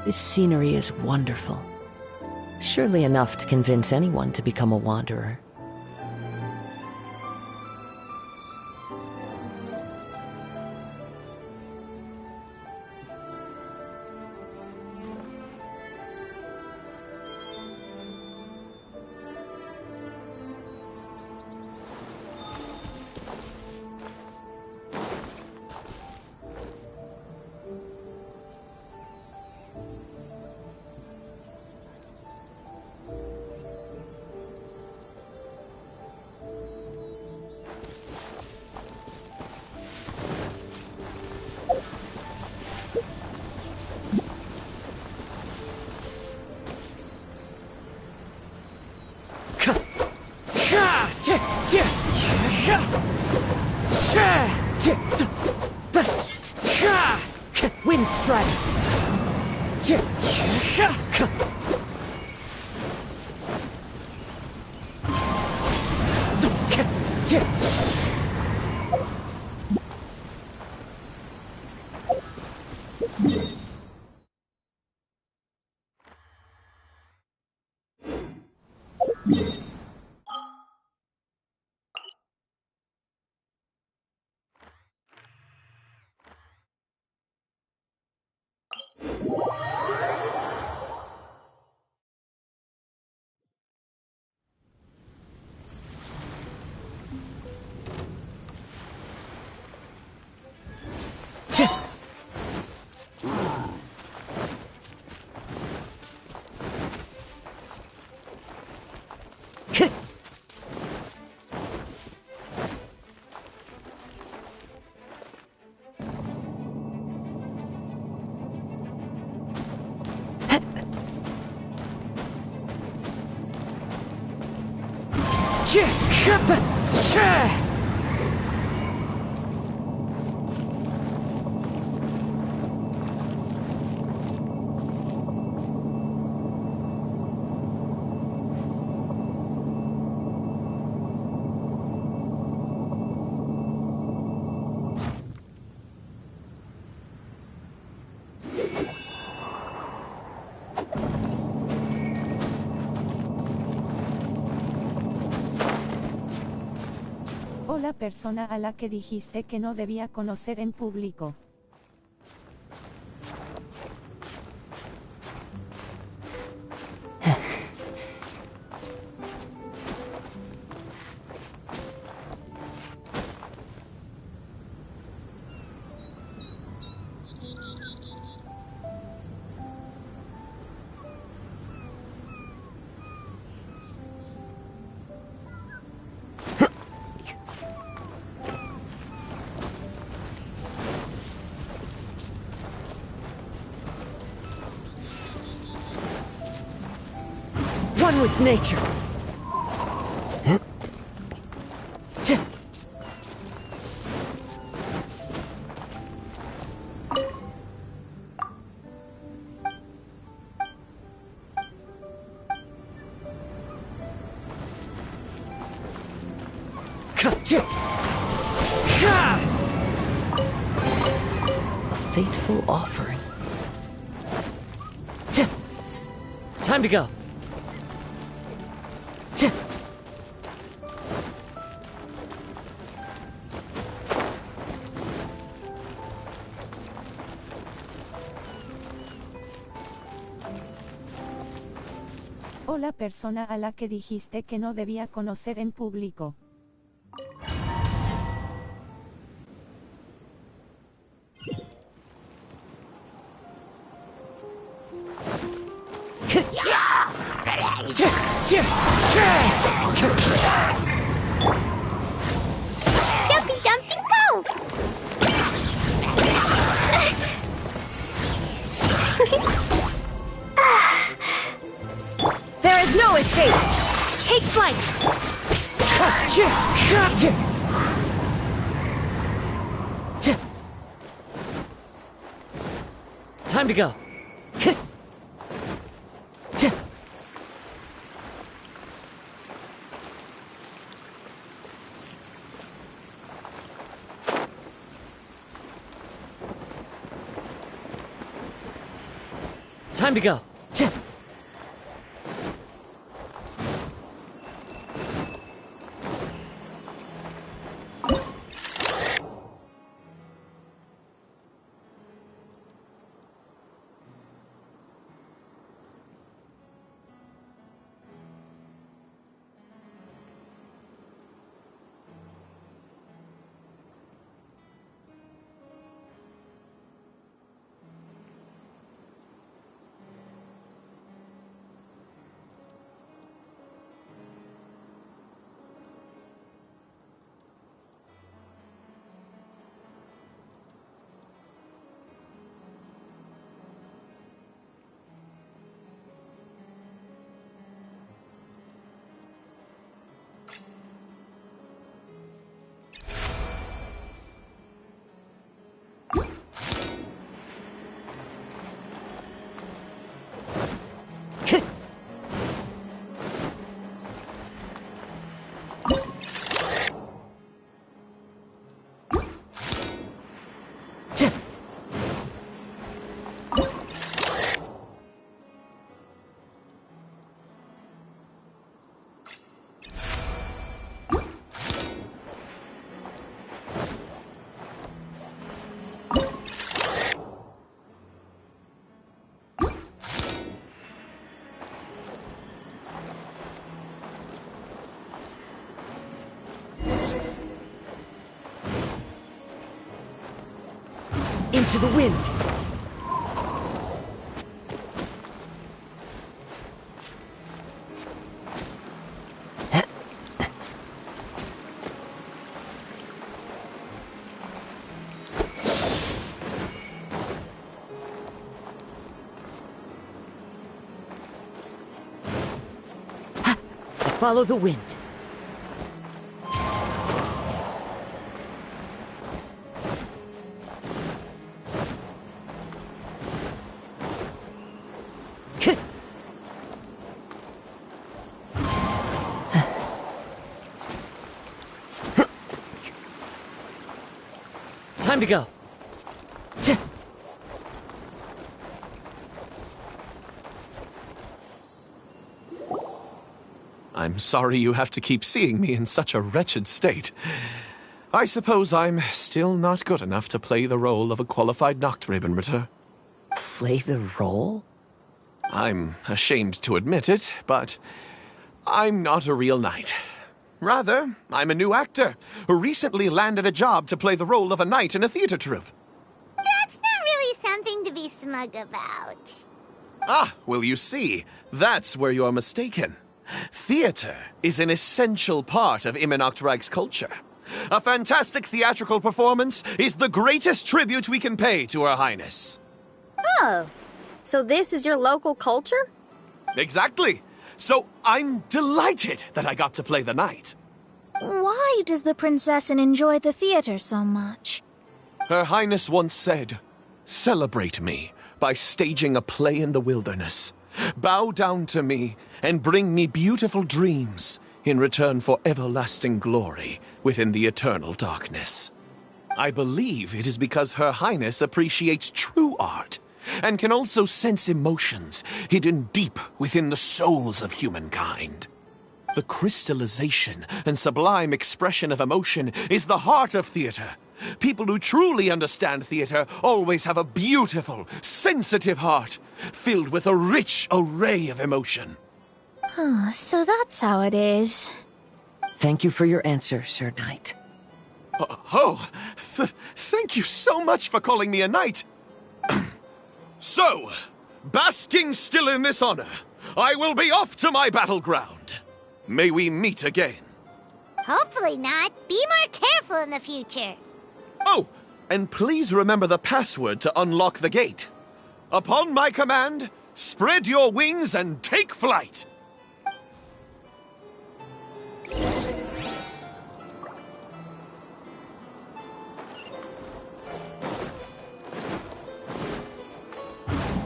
This scenery is wonderful. Surely enough to convince anyone to become a wanderer. Wind strike. O la persona a la que dijiste que no debía conocer en público. One with nature. A fateful offering. Time to go. O la persona a la que dijiste que no debía conocer en público. Jumpy Dumpty Go! There is no escape! Take flight! Time to go. Time to go. Into the wind. Follow the wind. Time to go. I'm sorry you have to keep seeing me in such a wretched state. I suppose I'm still not good enough to play the role of a qualified Nachtrebenritter. Play the role? I'm ashamed to admit it, but I'm not a real knight. Rather, I'm a new actor who recently landed a job to play the role of a knight in a theater troupe. That's not really something to be smug about. Ah, well, you see, that's where you're mistaken. Theater is an essential part of Immenachtrag's culture. A fantastic theatrical performance is the greatest tribute we can pay to Her Highness. Oh, so this is your local culture? Exactly. So I'm delighted that I got to play the knight. Why does the princessin enjoy the theater so much? Her Highness once said, "Celebrate me by staging a play in the wilderness. Bow down to me and bring me beautiful dreams in return for everlasting glory within the eternal darkness." I believe it is because Her Highness appreciates true art and can also sense emotions hidden deep within the souls of humankind. The crystallization and sublime expression of emotion is the heart of theater. People who truly understand theater always have a beautiful, sensitive heart, filled with a rich array of emotion. So that's how it is. Thank you for your answer, Sir Knight. Thank you so much for calling me a knight. So, basking still in this honor, I will be off to my battleground. May we meet again. Hopefully not. Be more careful in the future. Oh, and please remember the password to unlock the gate. Upon my command, spread your wings and take flight.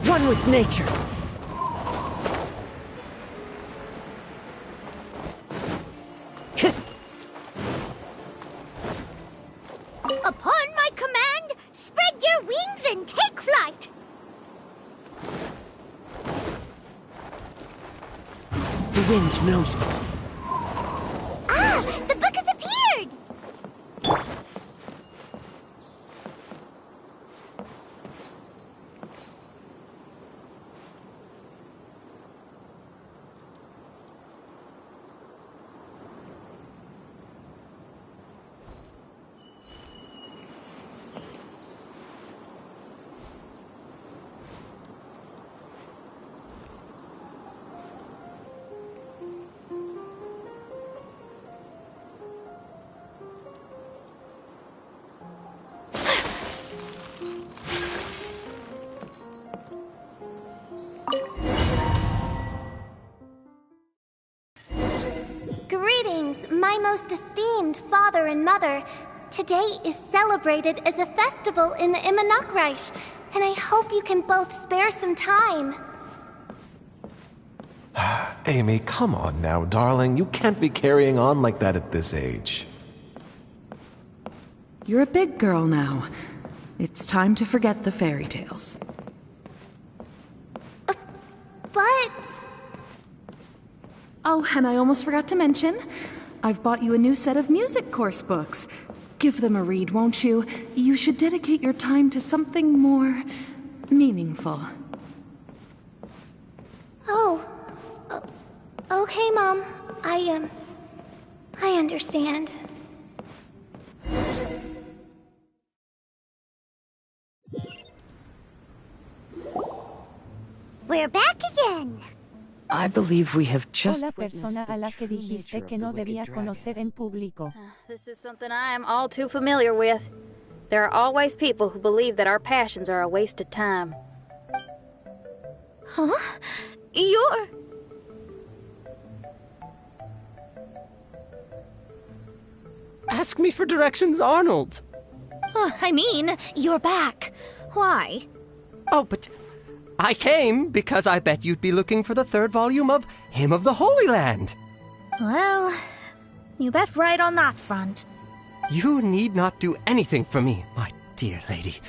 One with nature. Upon my command, spread your wings and take flight. wind knows me. Ah! The book has appeared! Greetings, my most esteemed father and mother. Today is celebrated as a festival in the Immonokreich, and I hope you can both spare some time. Amy, come on now, darling. You can't be carrying on like that at this age. You're a big girl now. It's time to forget the fairy tales. But... Oh, and I almost forgot to mention, I've bought you a new set of music course books. Give them a read, won't you? You should dedicate your time to something more meaningful. Oh. Okay, Mom. I understand. We're back again. I believe we have just Hola witnessed persona the a la que true dijiste nature que of no the wicked debía dragon. conocer en público. This is something I am all too familiar with. There are always people who believe that our passions are a waste of time. Huh? You're... Ask me for directions, Arnold. I mean, you're back. Why? Oh, but I came because I bet you'd be looking for the third volume of Hymn of the Holy Land. Well, you bet right on that front. You need not do anything for me, my dear lady.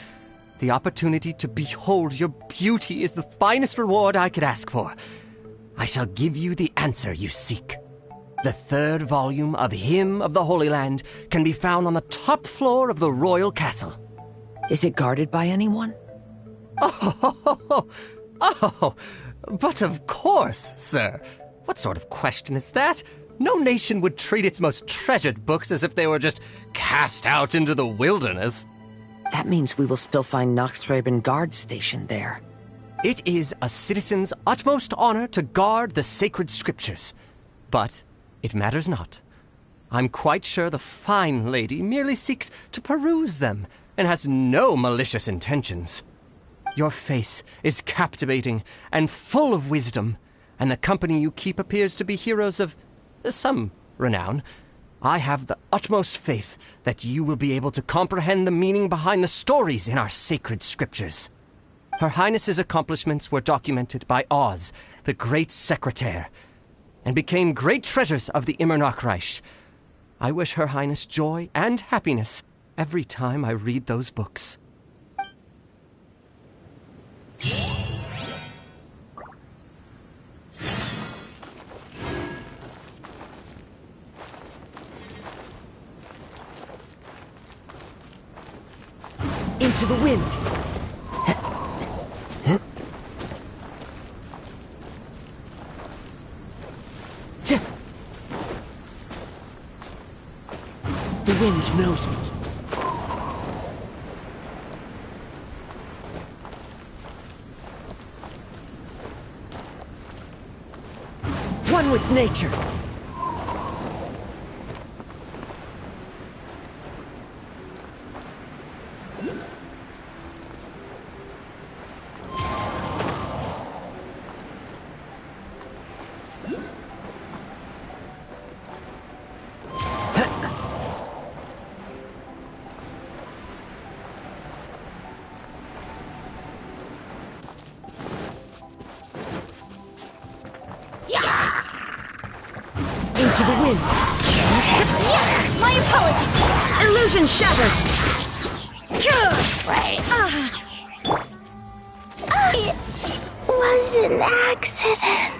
The opportunity to behold your beauty is the finest reward I could ask for. I shall give you the answer you seek. The third volume of Hymn of the Holy Land can be found on the top floor of the royal castle. Is it guarded by anyone? Oh, but of course, sir. What sort of question is that? No nation would treat its most treasured books as if they were just cast out into the wilderness. That means we will still find Nachthreben guard stationed there. It is a citizen's utmost honor to guard the sacred scriptures. But it matters not. I'm quite sure the fine lady merely seeks to peruse them and has no malicious intentions. Your face is captivating and full of wisdom, and the company you keep appears to be heroes of some renown. I have the utmost faith that you will be able to comprehend the meaning behind the stories in our sacred scriptures. Her Highness's accomplishments were documented by Oz, the great secretaire, and became great treasures of the Immonokreich. I wish Her Highness joy and happiness every time I read those books. Into the wind! The wind knows me. One with nature. Into the wind. My apologies! Illusion shattered! It was an accident.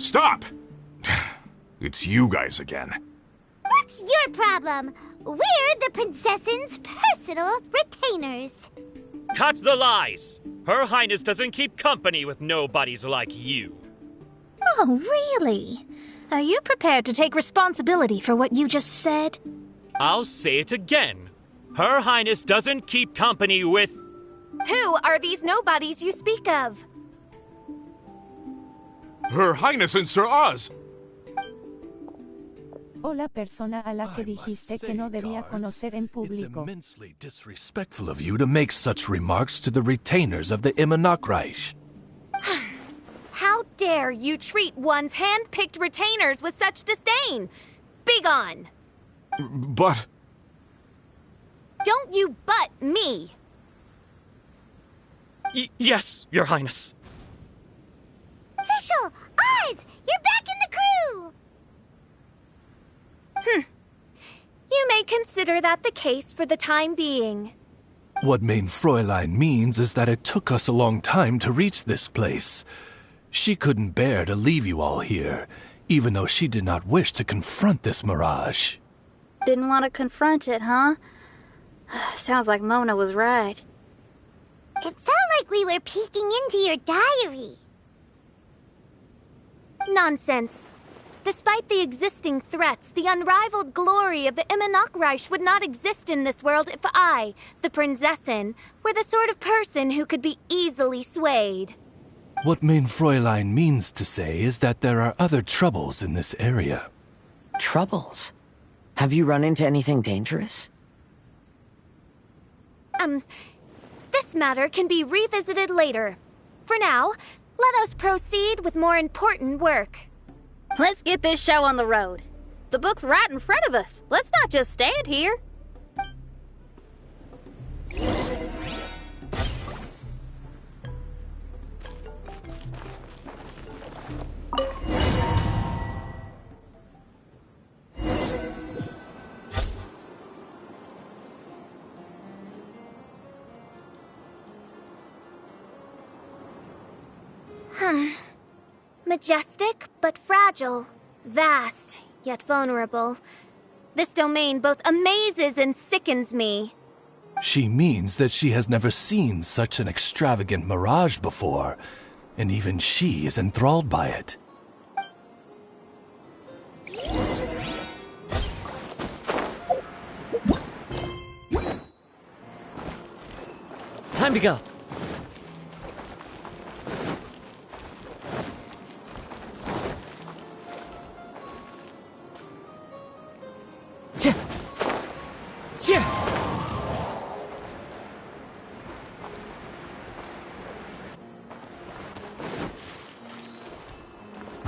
Stop! It's you guys again. What's your problem? We're the princess's personal retainers. Cut the lies! Her Highness doesn't keep company with nobodies like you. Oh, really? Are you prepared to take responsibility for what you just said? I'll say it again. Her Highness doesn't keep company with... Who are these nobodies you speak of? Her Highness and Sir Oz! O la persona a la que dijiste que no debía conocer en It's público. immensely disrespectful of you to make such remarks to the retainers of the Immonocreich. How dare you treat one's hand-picked retainers with such disdain? Begone! But... Don't you butt me! Yes, Your Highness. Fischl! Oz! You're back in the crew! You may consider that the case for the time being. What mein Fräulein means is that it took us a long time to reach this place. She couldn't bear to leave you all here, even though she did not wish to confront this mirage. Didn't want to confront it, huh? Sounds like Mona was right. It felt like we were peeking into your diary. Nonsense. Despite the existing threats, the unrivaled glory of the Immonocreich would not exist in this world if I, the Prinzessin, were the sort of person who could be easily swayed. What mein Fräulein means to say is that there are other troubles in this area. Troubles? Have you run into anything dangerous? This matter can be revisited later. For now, let us proceed with more important work. Let's get this show on the road. The book's right in front of us. Let's not just stand here. Majestic, but fragile. Vast, yet vulnerable. This domain both amazes and sickens me. She means that she has never seen such an extravagant mirage before, and even she is enthralled by it. Time to go.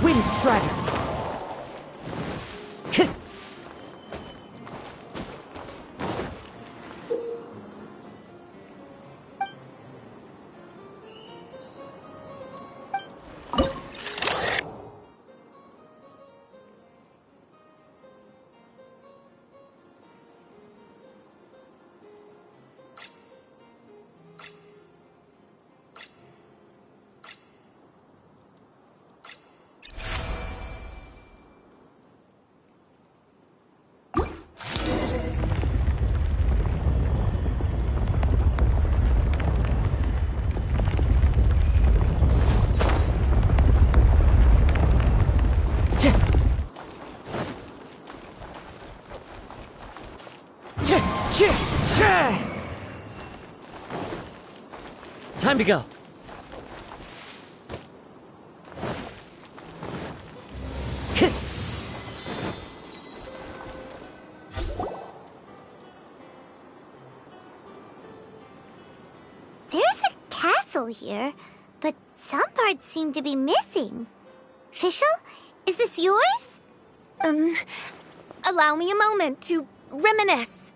Wind Strider. Time to go. There's a castle here, but some parts seem to be missing. Fischl, is this yours? Allow me a moment to reminisce.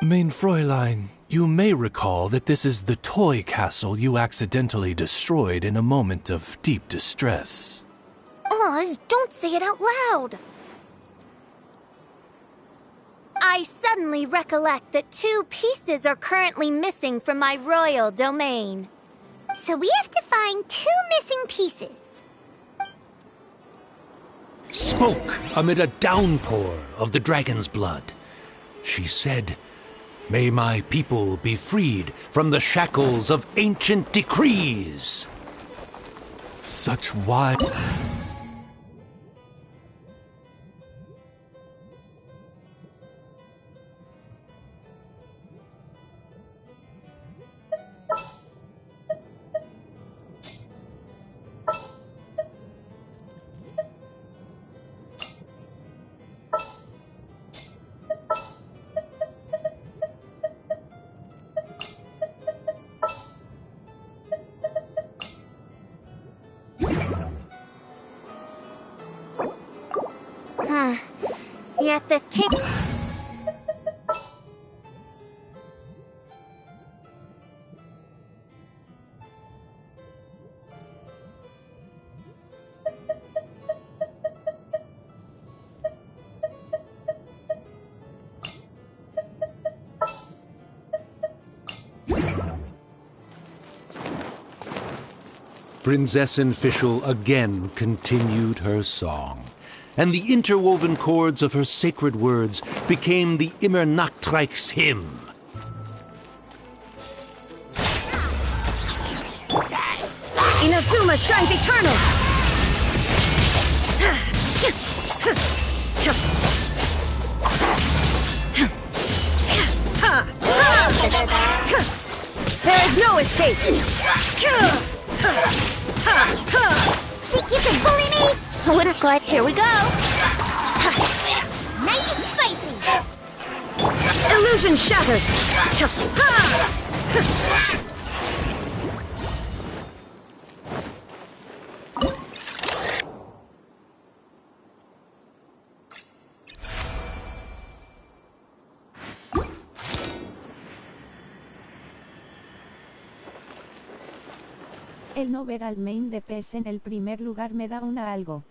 Mein Fräulein, you may recall that this is the toy castle you accidentally destroyed in a moment of deep distress. Oz, don't say it out loud. I suddenly recollect that 2 pieces are currently missing from my royal domain. So we have to find 2 missing pieces. spoke amid a downpour of the dragon's blood. She said, "May my people be freed from the shackles of ancient decrees." Such wise... Yet this king... Prinzessin Fischl again continued her song, and the interwoven chords of her sacred words became the Immer Nachtreich's hymn. Inazuma shines eternal! There is no escape! Think you can bully me? I wouldn't glide. Here we go. Nice and spicy. Illusion shattered! El no ver al main de pez en el primer lugar me da una algo.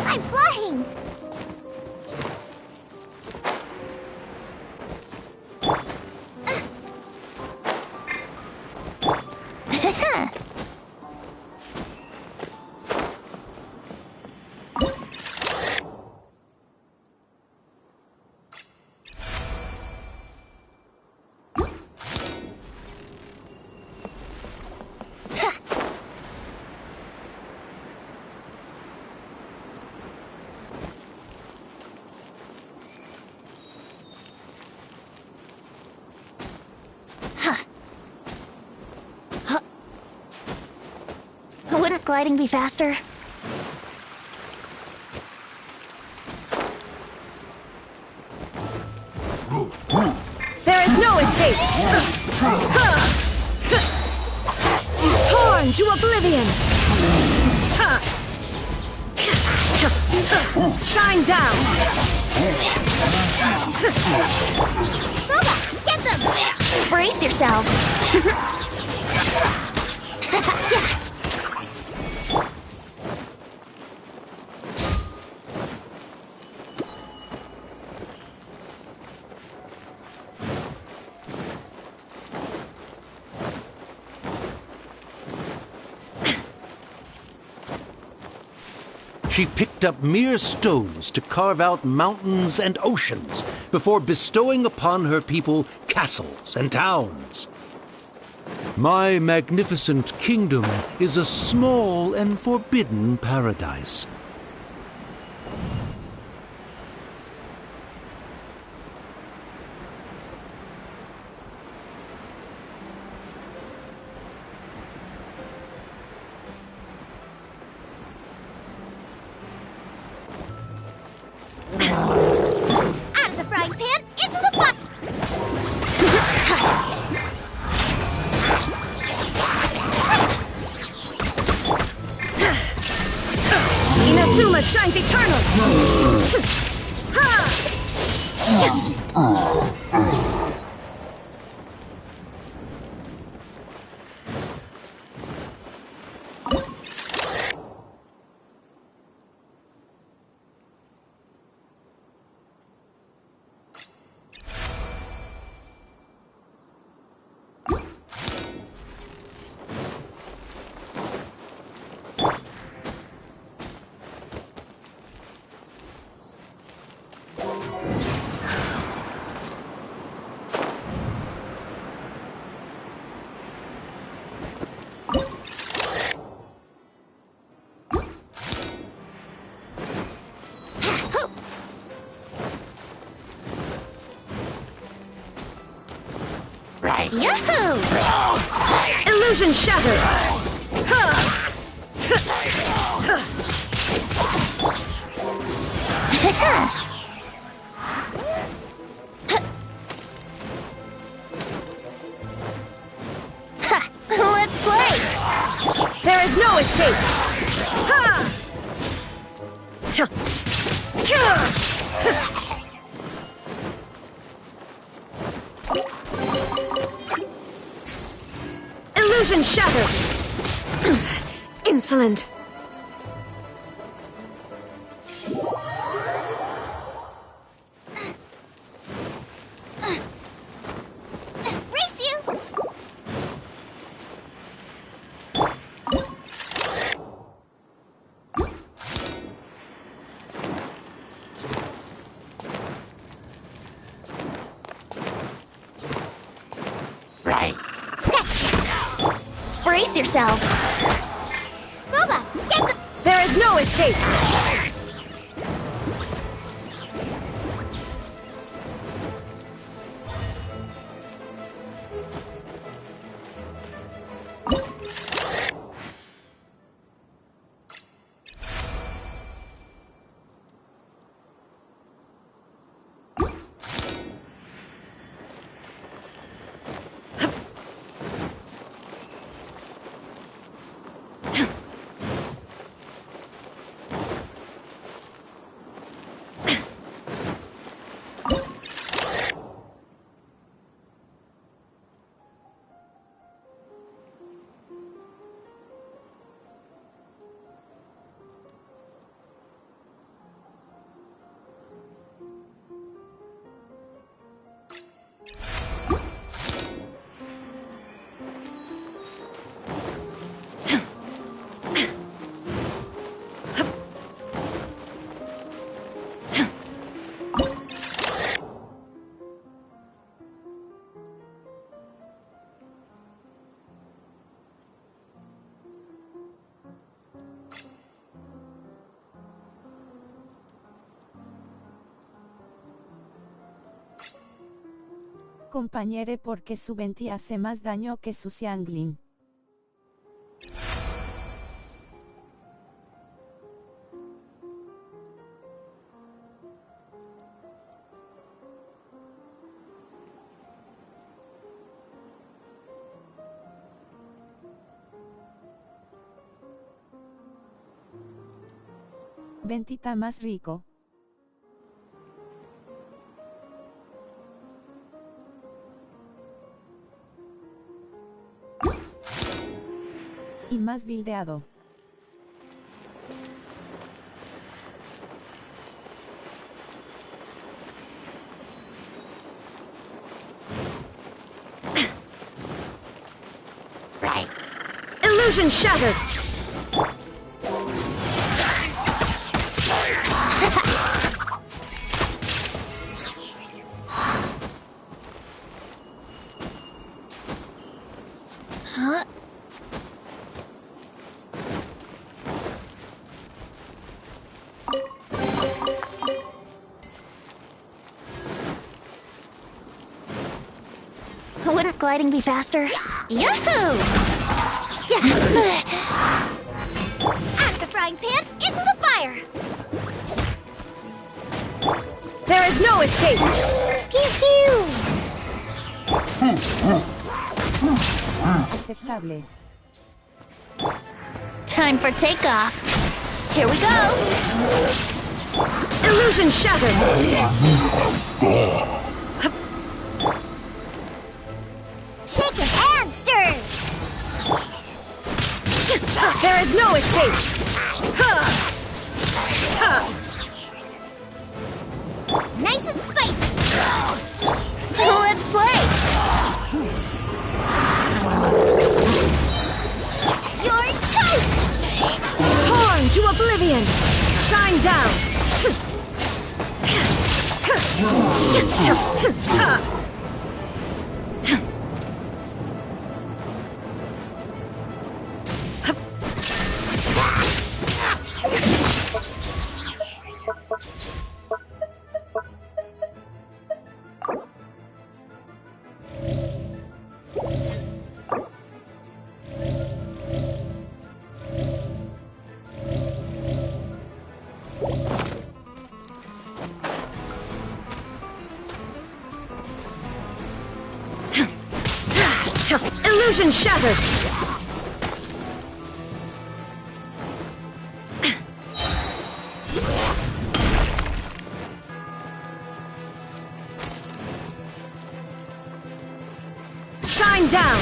I'm flying! Wouldn't gliding be faster? There is no escape! Torn to oblivion! Shine down! Booba, get them! Brace yourself! She picked up mere stones to carve out mountains and oceans before bestowing upon her people castles and towns. My magnificent kingdom is a small and forbidden paradise. Out of the frying pan, into the pot! Inazuma shines eternal! Yahoo! Illusion shattered! Let's play! There is no escape! Illusion shattered! Insolent! Race you! Right. Brace yourself! Boba, get the... There is no escape! Compañere, porque su venti hace más daño que su Xianglin. Ventita más rico. Y más bildeado. Right. Illusion shattered! Wouldn't gliding be faster? Yahoo! Yeah. Out of the frying pan, into the fire! There is no escape! Pew pew! Aceptable. Time for takeoff. Here we go! Illusion shattered! Shaken and stirred! There is no escape! Nice and spicy! Let's play! You're toast! Torn to oblivion! Shine down! Illusion shattered! Shine down!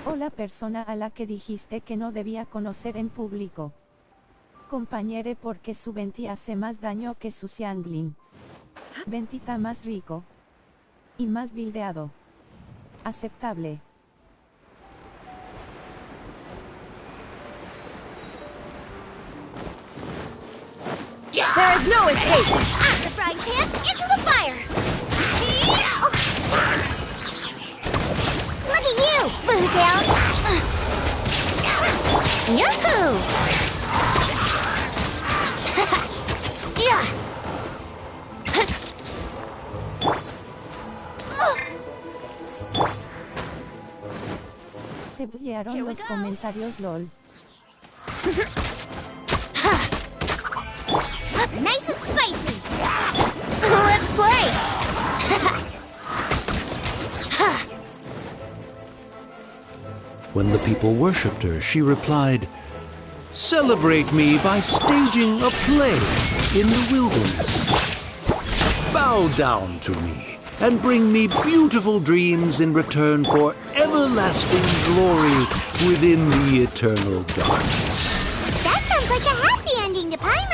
O la persona a la que dijiste que no debía conocer en público. Compañere, porque su venti hace más daño que su Xianglin. Ventita más rico. Y más bildeado. Aceptable. There is no escape! Out of the frying pan, into the fire! Look at you, boo down! Yahoo! bloquearon los comentarios LOL. Nice and spicy! Let's play! When the people worshipped her, she replied, "Celebrate me by staging a play in the wilderness. Bow down to me and bring me beautiful dreams in return for everlasting glory within the eternal darkness." That sounds like a happy ending to Paimon!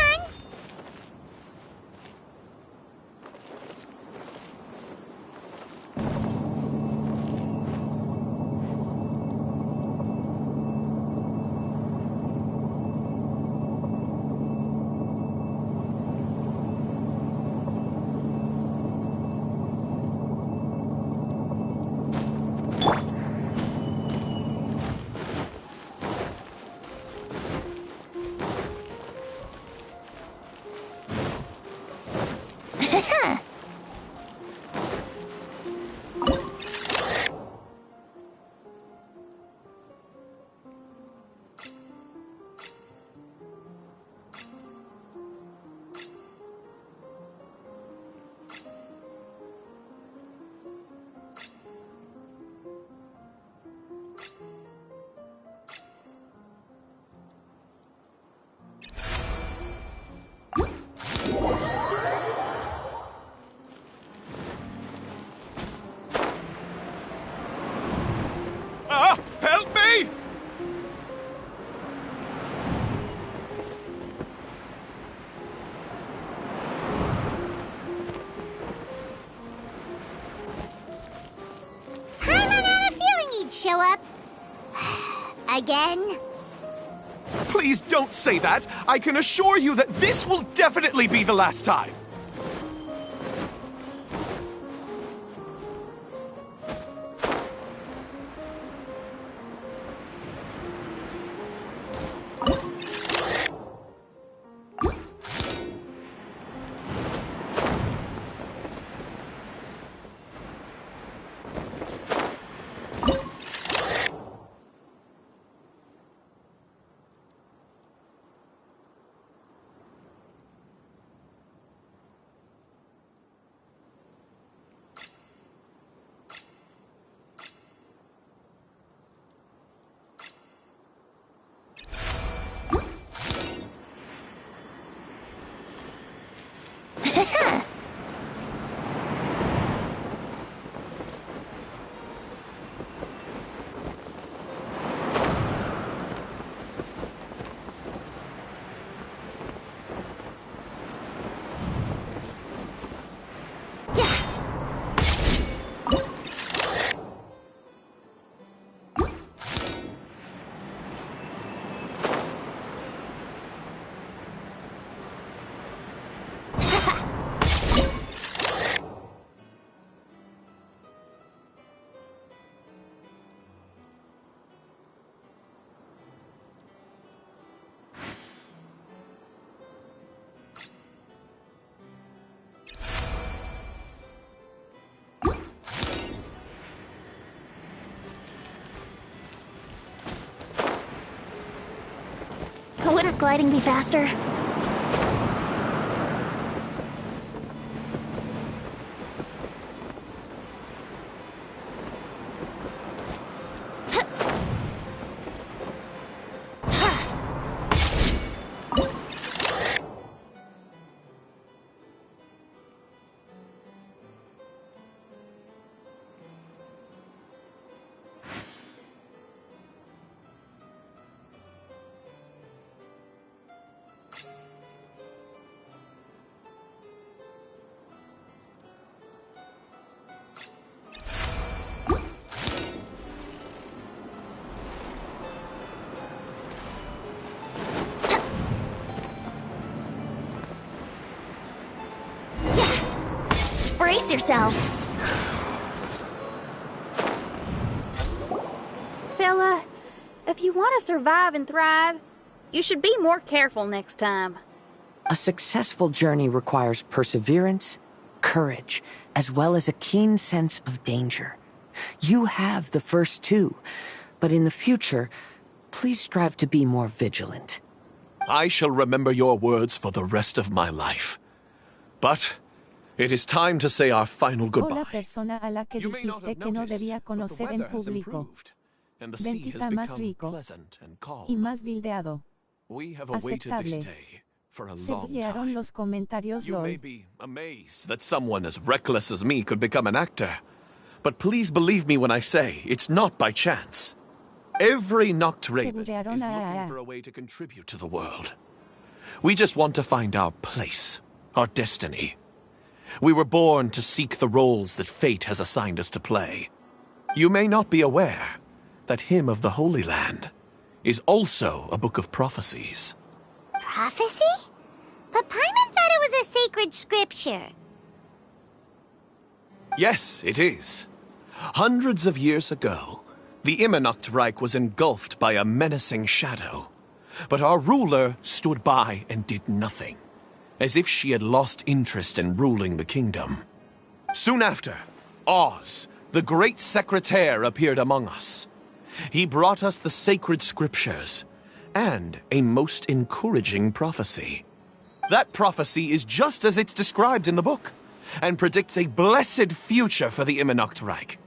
Help me! Paimon had a feeling he'd show up. Again? Please don't say that. I can assure you that this will definitely be the last time. Wouldn't gliding be faster? Brace yourselves. Fella, if you want to survive and thrive, you should be more careful next time. A successful journey requires perseverance, courage, as well as a keen sense of danger. You have the first two, But in the future, please strive to be more vigilant. I shall remember your words for the rest of my life. But it is time to say our final O goodbye. la persona a la que You may not dijiste have que no noticed, debía but the conocer en weather has público. improved, and the sea has Bendita más become rico pleasant and calm. y más bildeado. We have awaited this Aceptable. day for a Se long rieron time. los comentarios You may LOL. be amazed that someone as reckless as me could become an actor. But please believe me when I say it's not by chance. Every Noct Raven is burearon looking for a way to contribute to the world. We just want to find our place, our destiny. We were born to seek the roles that fate has assigned us to play. You may not be aware that Hymn of the Holy Land is also a book of prophecies. Prophecy? But Paimon thought it was a sacred scripture. Yes, it is. Hundreds of years ago, the Immernachtreich was engulfed by a menacing shadow. But our ruler stood by and did nothing, as if she had lost interest in ruling the kingdom. Soon after, Oz, the great secretaire, appeared among us. He brought us the sacred scriptures and a most encouraging prophecy. That prophecy is just as it's described in the book, and predicts a blessed future for the Immernachtreich.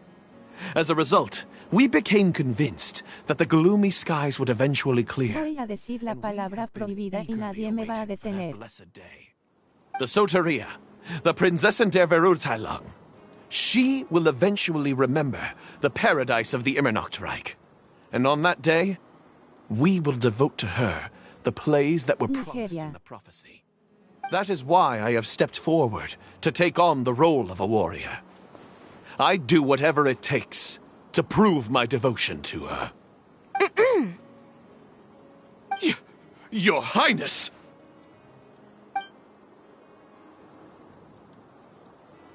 As a result, we became convinced that the gloomy skies would eventually clear. Voy a decir la palabra prohibida y nadie me va a detener. The Soteria, the Prinzessin der Verurteilung. She will eventually remember the paradise of the Immernachtreich. And on that day, we will devote to her the plays that were promised in the prophecy. That is why I have stepped forward to take on the role of a warrior. I'd do whatever it takes to prove my devotion to her. Your Highness!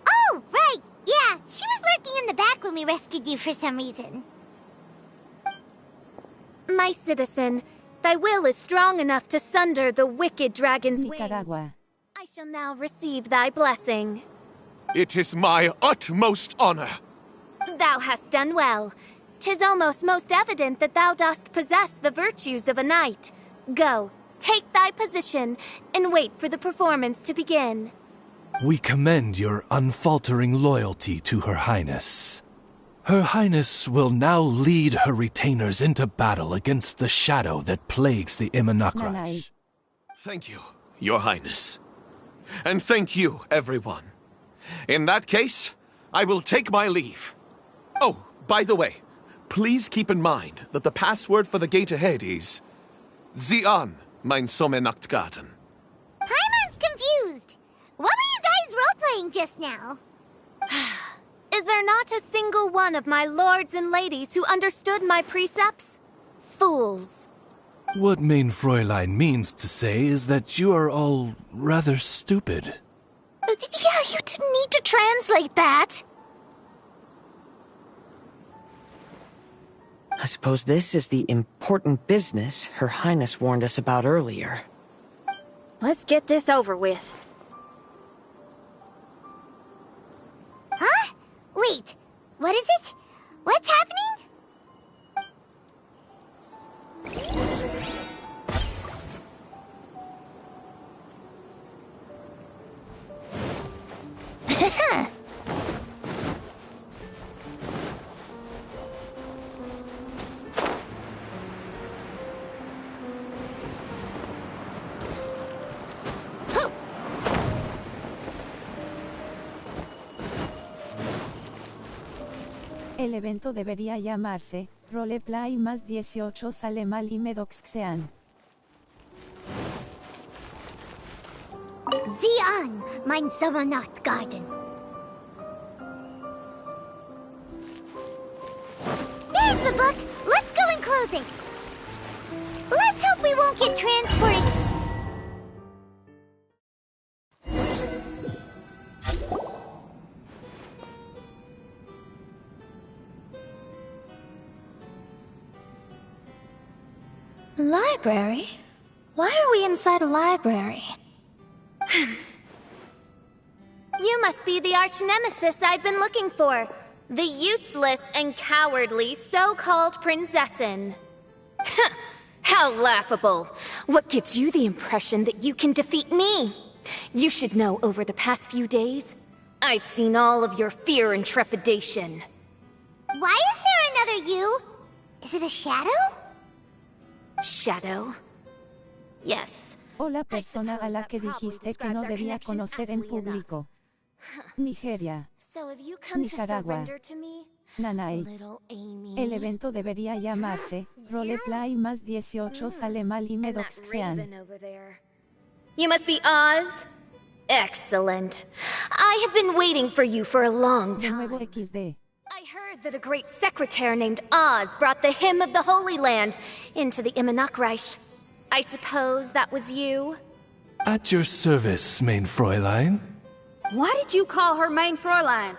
Oh, right! Yeah, she was lurking in the back when we rescued you for some reason. My citizen, thy will is strong enough to sunder the wicked dragon's wings. Nicaragua. I shall now receive thy blessing. It is my utmost honor. Thou hast done well. 'Tis almost most evident that thou dost possess the virtues of a knight. Go, take thy position, and wait for the performance to begin. We commend your unfaltering loyalty to Her Highness. Her Highness will now lead her retainers into battle against the shadow that plagues the Immernachtreich. Thank you, Your Highness. And thank you, everyone. In that case, I will take my leave. Oh, by the way, please keep in mind that the password for the gate ahead is Zian, mein Sommernachtgarten. Paimon's confused. What were you guys role-playing just now? Is there not a single one of my lords and ladies who understood my precepts? Fools. What Mein Fräulein means to say is that you are all rather stupid. Yeah, you didn't need to translate that. I suppose this is the important business Her Highness warned us about earlier. Let's get this over with. Huh? Wait, what is it? What's happening? El evento debería llamarse Roleplay más 18 sale mal y Medoxxean. Zian, mein Sommernachtgarten. There's the book. Let's go and close it. Let's hope we won't get transported. Library? Why are we inside a library? You must be the arch nemesis I've been looking for. The useless and cowardly so-called Prinzessin. How laughable. What gives you the impression that you can defeat me? You should know over the past few days, I've seen all of your fear and trepidation. Why is there another you? Is it a shadow? Shadow? Yes. O la persona a la que dijiste que no debía conocer en público. Nigeria. Nicaragua. Nanay. El evento debería llamarse Roleplay más 18 sale mal y me doxean. You must be Oz? Excellent. I have been waiting for you for a long time. De nuevo XD. I heard that a great secretary named Oz brought the hymn of the Holy Land into the Immonokreich. I suppose that was you? At your service, mein Fräulein. Why did you call her Main Fräulein?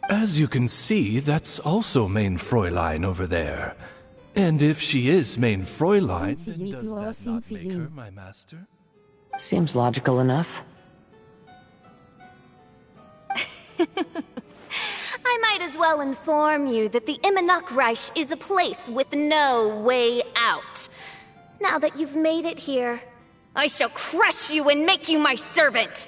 As you can see, that's also mein Fräulein over there. And if she is mein Fräulein, then does that not make her my master? Seems logical enough. I might as well inform you that the Immonokreich is a place with no way out. Now that you've made it here, I shall crush you and make you my servant!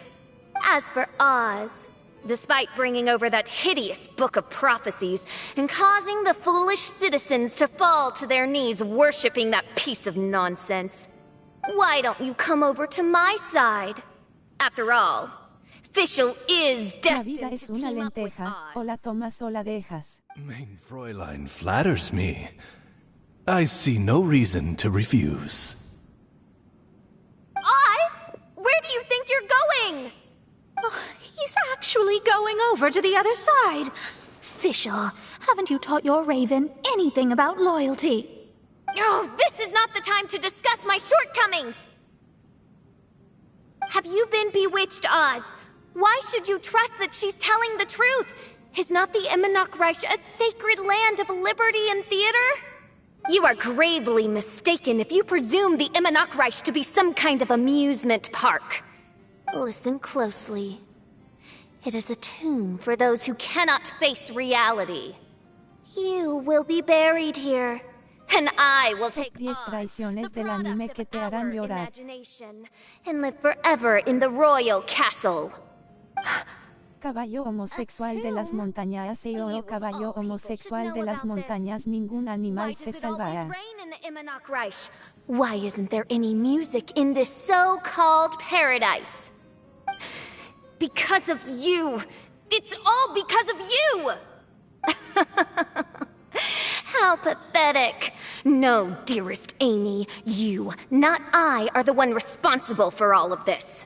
As for Oz, despite bringing over that hideous book of prophecies and causing the foolish citizens to fall to their knees worshipping that piece of nonsense, why don't you come over to my side? After all, Fischl is destined La vida es una lenteja, o la tomas o la dejas. Mein Fräulein flatters me. I see no reason to refuse. Oz? Where do you think you're going? Oh, he's actually going over to the other side. Fischl, haven't you taught your raven anything about loyalty? Oh, this is not the time to discuss my shortcomings! Have you been bewitched, Oz? Why should you trust that she's telling the truth? Is not the Immonokreich a sacred land of liberty and theater? You are gravely mistaken if you presume the Immonokreich to be some kind of amusement park. Listen closely. It is a tomb for those who cannot face reality. You will be buried here, and I will take 10 traiciones del anime que te harán llorar. imagination and live forever in the royal castle. Caballo homosexual de las montañas y oro caballo homosexual de las montañas ningún animal se salvará. Why isn't there any music in this so-called paradise? Because of you! It's all because of you! How pathetic! No, dearest Amy, you, not I, are the one responsible for all of this.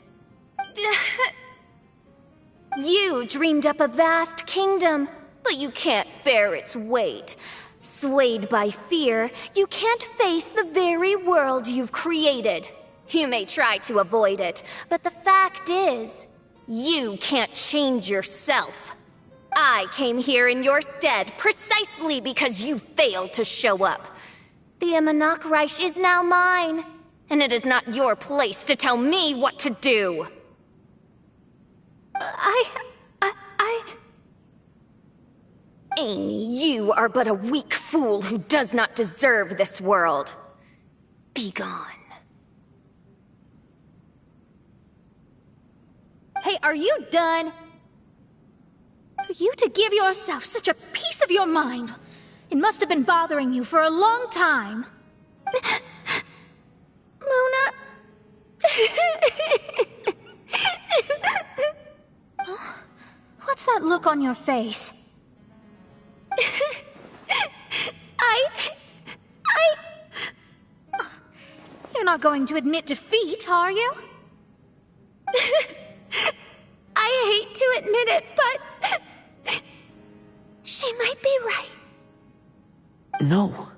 You dreamed up a vast kingdom, but you can't bear its weight. Swayed by fear, you can't face the very world you've created. You may try to avoid it, but the fact is, you can't change yourself. I came here in your stead precisely because you failed to show up. The Immonokreich is now mine, and it is not your place to tell me what to do. Amy, you are but a weak fool who does not deserve this world. Be gone. Hey, are you done? For you to give yourself such a piece of your mind, it must have been bothering you for a long time. Luna? What's that look on your face? You're not going to admit defeat, are you? I hate to admit it, but she might be right. No.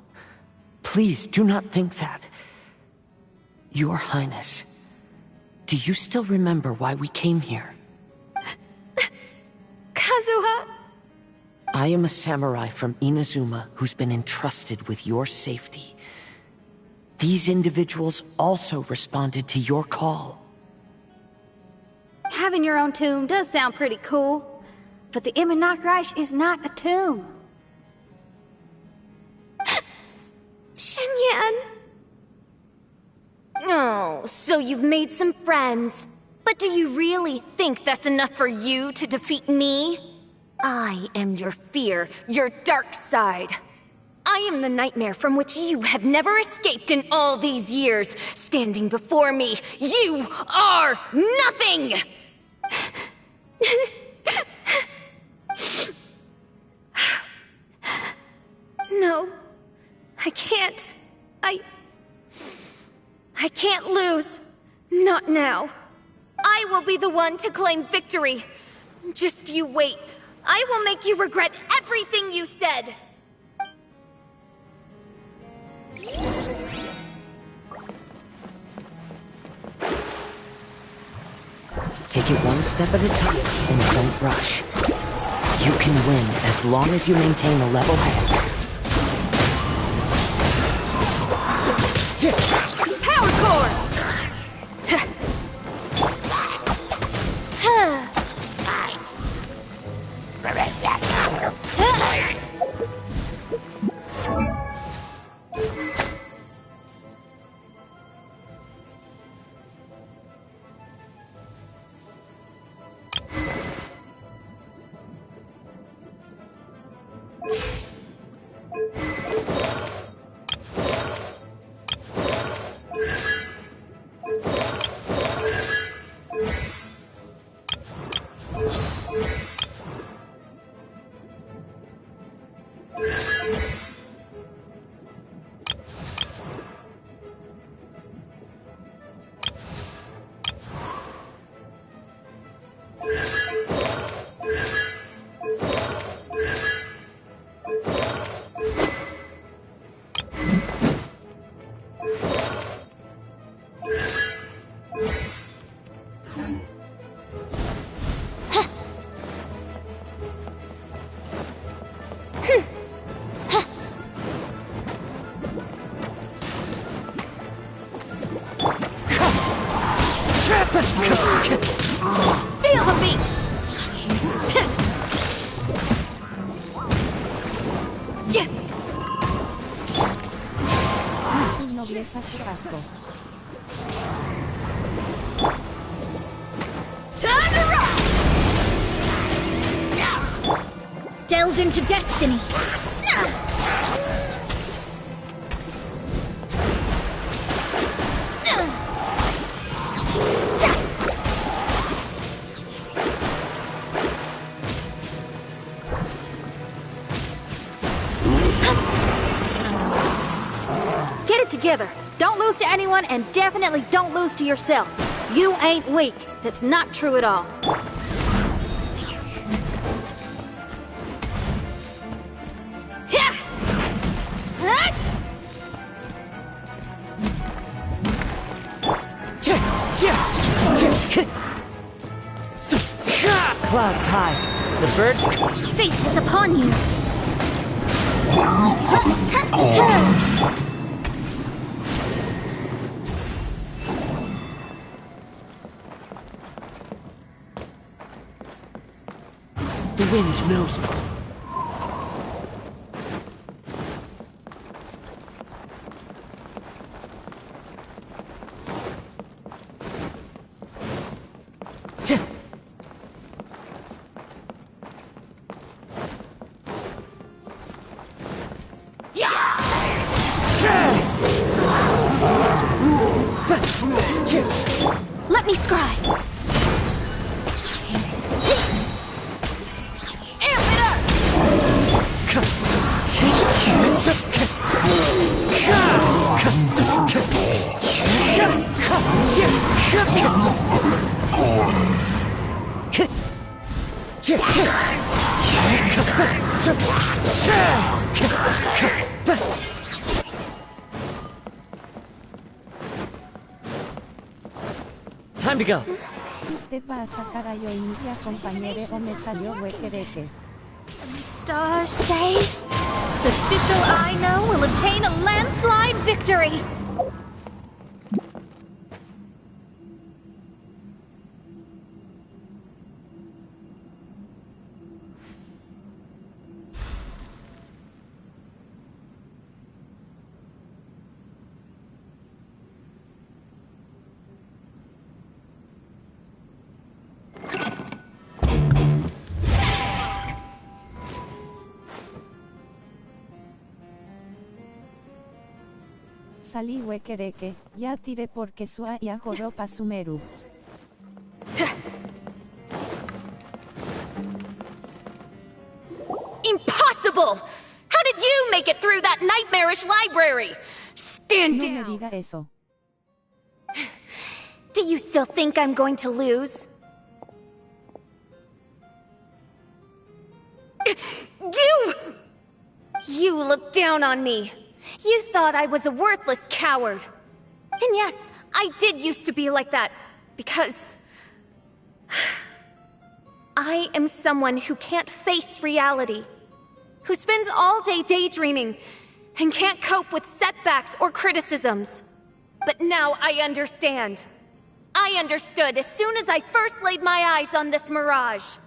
Please do not think that. Your Highness, do you still remember why we came here? Kazuha? I am a samurai from Inazuma who's been entrusted with your safety. These individuals also responded to your call. Having your own tomb does sound pretty cool. But the Immonakreich is not a tomb. Shenyan! Oh, so you've made some friends. But do you really think that's enough for you to defeat me? I am your fear, your dark side. I am the nightmare from which you have never escaped in all these years. Standing before me, you are nothing! No, I can't. I can't lose. Not now. I will be the one to claim victory. Just you wait. I will make you regret everything you said. Take it one step at a time and don't rush. You can win as long as you maintain a level head. Power core! Feel the beat! Nobleza churrasco. Time to rock! Delve into destiny. Get it together. Don't lose to anyone, and definitely don't lose to yourself. You ain't weak. That's not true at all. Clouds high. The birds... Fate is upon you. The wind knows me. Let me scry. Amp it up! Time to go. Usted va a sacar a Yoin y a compañere o me salió huequereque. The stars say the official I know will obtain a landslide victory. Salí huequereque, ya tiré porque sua y ajoropa sumeru. Impossible! How did you make it through that nightmarish library? Stand down! No me diga eso. Do you still think I'm going to lose? You looked down on me. You thought I was a worthless coward. And yes, I did used to be like that, because I am someone who can't face reality, who spends all day daydreaming, and can't cope with setbacks or criticisms. But now I understand. I understood as soon as I first laid my eyes on this mirage.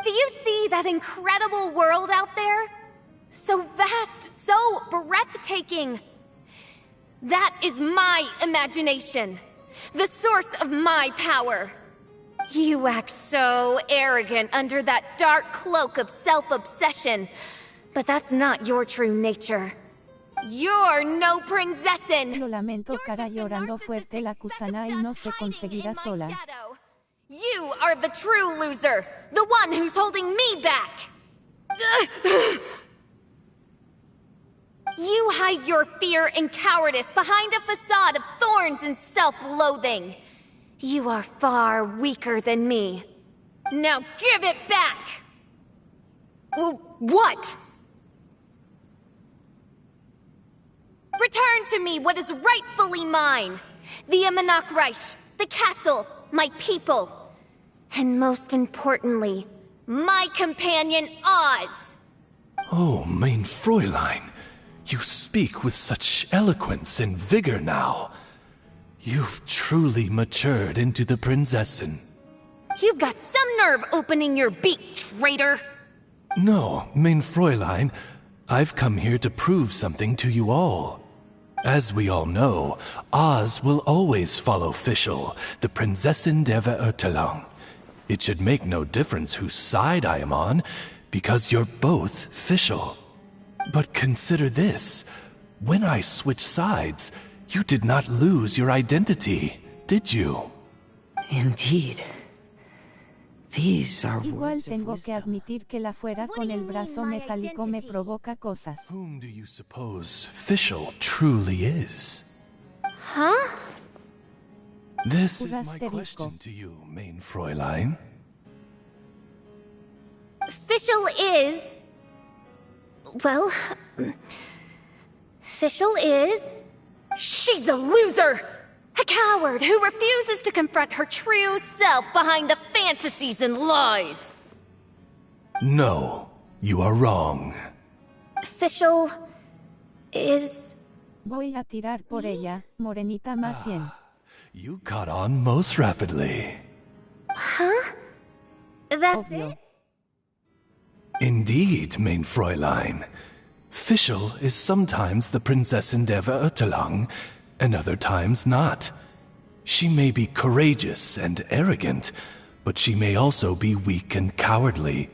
Do you see that incredible world out there? So vast, so breathtaking. That is my imagination, the source of my power. You act so arrogant under that dark cloak of self-obsession, but that's not your true nature. You're no princesin. Lo lamento, cara, llorando fuerte la Kusanai no se conseguirá sola. You are the true loser, the one who's holding me back. You hide your fear and cowardice behind a facade of thorns and self-loathing. You are far weaker than me. Now give it back! What? Return to me what is rightfully mine. The Imanok the castle, my people. And most importantly, my companion Oz. Oh, mein Fräulein. You speak with such eloquence and vigor now. You've truly matured into the Prinzessin. You've got some nerve opening your beak, traitor! No, mein Fräulein, I've come here to prove something to you all. As we all know, Oz will always follow Fischl, the Prinzessin der Verurteilung. It should make no difference whose side I am on, because you're both Fischl. But consider this. When I switched sides, you did not lose your identity, did you? Indeed. These are Igual tengo que admitir que la fuera con el brazo metálico me provoca cosas. Whom do you suppose Fischl truly is? Huh? This is my question to you, mein Fräulein. Fischl is... Well... Fischl is... She's a loser! A coward who refuses to confront her true self behind the fantasies and lies! No, you are wrong. Fischl is... Voy a tirar por ella, morenita más 100. You caught on most rapidly. Huh? That's Obvio. it? Indeed, mein Fräulein. Fischl is sometimes the Prinzessin der Verurteilung, and other times not. She may be courageous and arrogant, but she may also be weak and cowardly.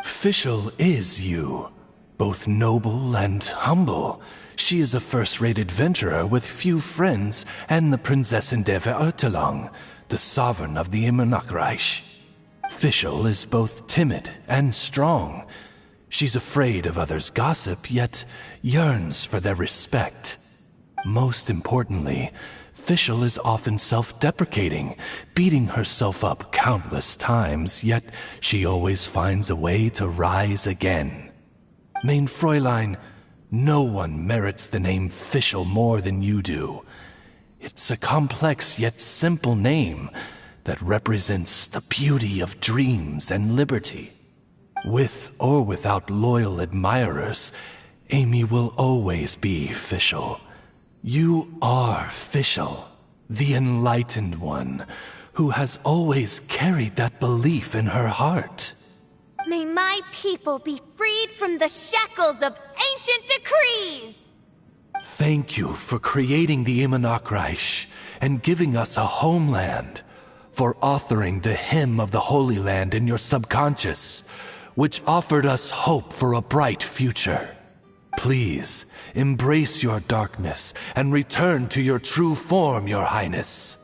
Fischl is you, both noble and humble. She is a first-rate adventurer with few friends and the Prinzessin der Verurteilung, the sovereign of the Imanok. Fischl is both timid and strong. She's afraid of others' gossip, yet yearns for their respect. Most importantly, Fischl is often self-deprecating, beating herself up countless times, yet she always finds a way to rise again. Mein Fräulein, no one merits the name Fischl more than you do. It's a complex yet simple name that represents the beauty of dreams and liberty. With or without loyal admirers, Amy will always be Fischl. You are Fischl, the enlightened one, who has always carried that belief in her heart. May my people be freed from the shackles of ancient decrees! Thank you for creating the Imanok and giving us a homeland, for authoring the hymn of the Holy Land in your subconscious, which offered us hope for a bright future. Please, embrace your darkness and return to your true form, Your Highness.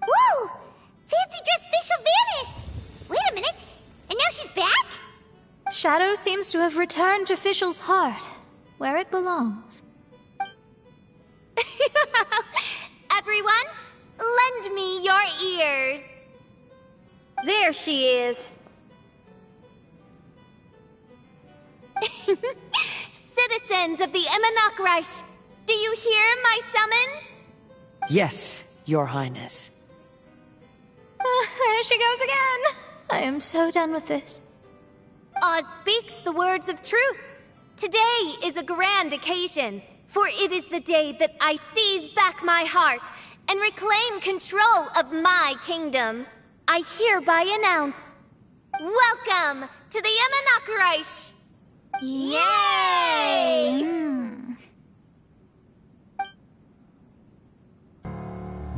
Whoa! Fancy dress Fischl vanished! Wait a minute, and now she's back? Shadow seems to have returned to Fischl's heart, where it belongs. Everyone, lend me your ears. There she is. Citizens of the Immonokreich, do you hear my summons? Yes, Your Highness. There she goes again. I am so done with this. Oz speaks the words of truth. Today is a grand occasion, for it is the day that I seize back my heart and reclaim control of my kingdom. I hereby announce, welcome to the Immonokreich! Yay!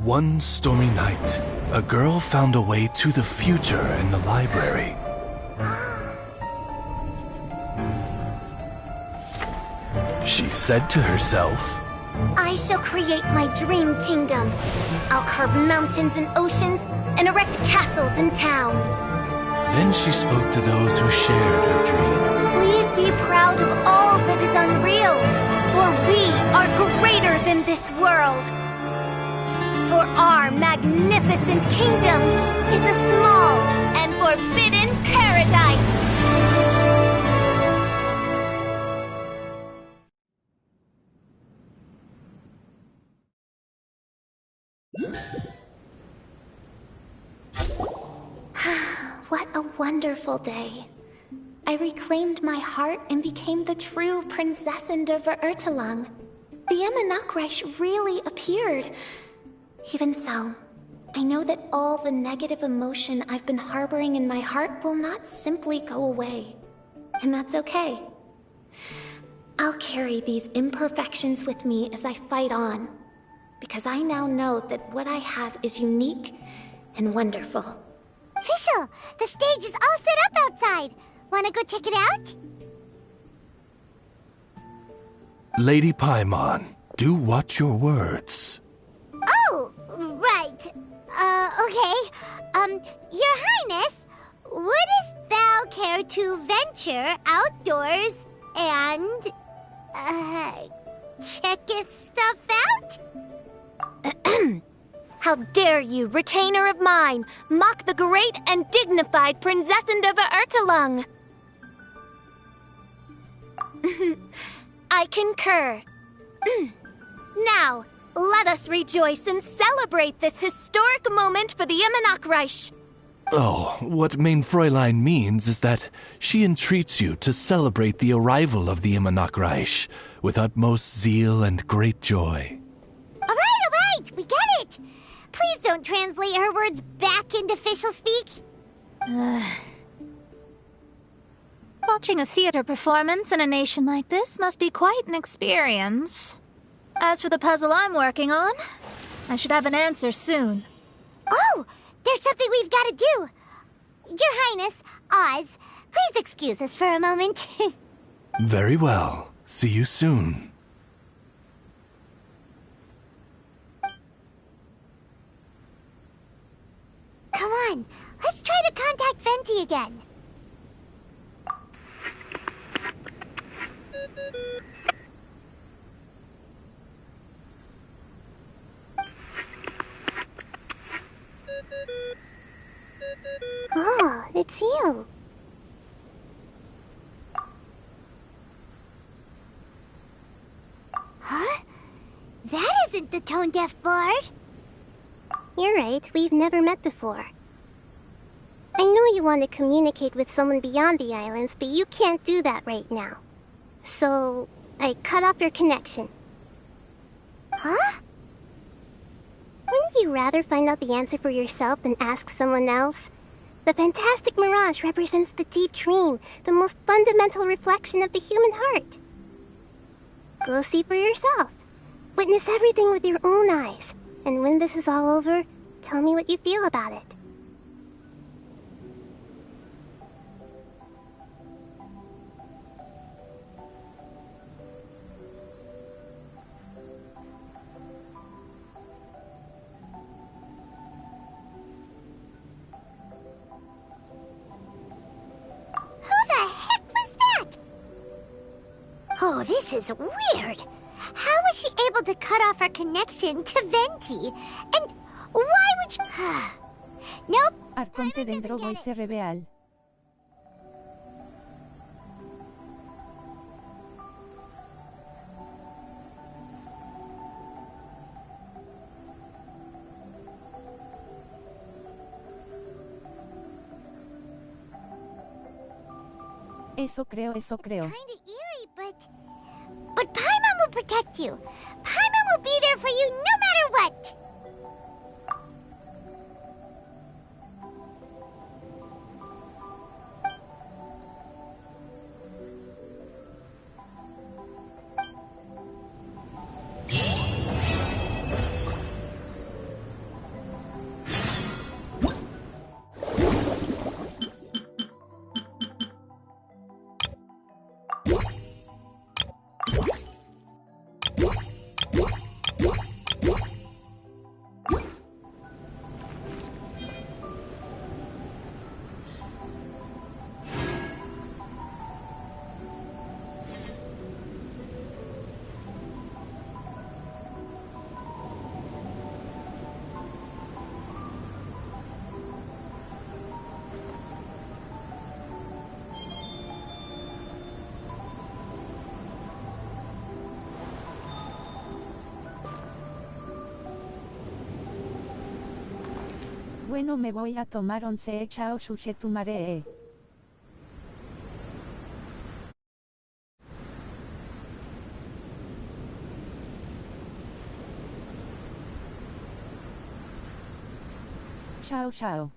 One stormy night, a girl found a way to the future in the library. She said to herself, I shall create my dream kingdom. I'll carve mountains and oceans and erect castles and towns. Then she spoke to those who shared her dream. Please be proud of all that is unreal, for we are greater than this world. For our magnificent kingdom is a small and forbidden paradise. What a wonderful day. I reclaimed my heart and became the true Prinzessin der Verurteilung. The Immonokreich really appeared. Even so, I know that all the negative emotion I've been harboring in my heart will not simply go away. And that's okay. I'll carry these imperfections with me as I fight on, because I now know that what I have is unique and wonderful. Fischl, the stage is all set up outside. Wanna go check it out? Lady Paimon, do watch your words. Oh, right. Okay. Your Highness, wouldst thou care to venture outdoors and, check if stuff out? How dare you, retainer of mine, mock the great and dignified Prinzessin der Verurteilung? I concur. Now, let us rejoice and celebrate this historic moment for the Immonokreich. Oh, what Mein Fräulein means is that she entreats you to celebrate the arrival of the Immonokreich with utmost zeal and great joy. All right, we get it. Please don't translate her words back into Fischl speak. Watching a theater performance in a nation like this must be quite an experience. As for the puzzle I'm working on, I should have an answer soon. Oh, there's something we've got to do. Your Highness, Oz, please excuse us for a moment. Very well. See you soon. Come on, let's try to contact Venti again. Oh, it's you. Huh? That isn't the tone-deaf bard. You're right, we've never met before. I know you want to communicate with someone beyond the islands, but you can't do that right now. So, I cut off your connection. Huh? Wouldn't you rather find out the answer for yourself than ask someone else? The fantastic mirage represents the deep dream, the most fundamental reflection of the human heart. Go see for yourself. Witness everything with your own eyes. And when this is all over, tell me what you feel about it. Oh, this is weird. How was she able to cut off her connection to Venti? And why would she... Nope. Arconte dentro voice reveal. Eso creo. Kinda eerie, but Paimon will protect you. Paimon will be there for you no matter what. Bueno, me voy a tomar 11 chao chuche tumaré. Chao.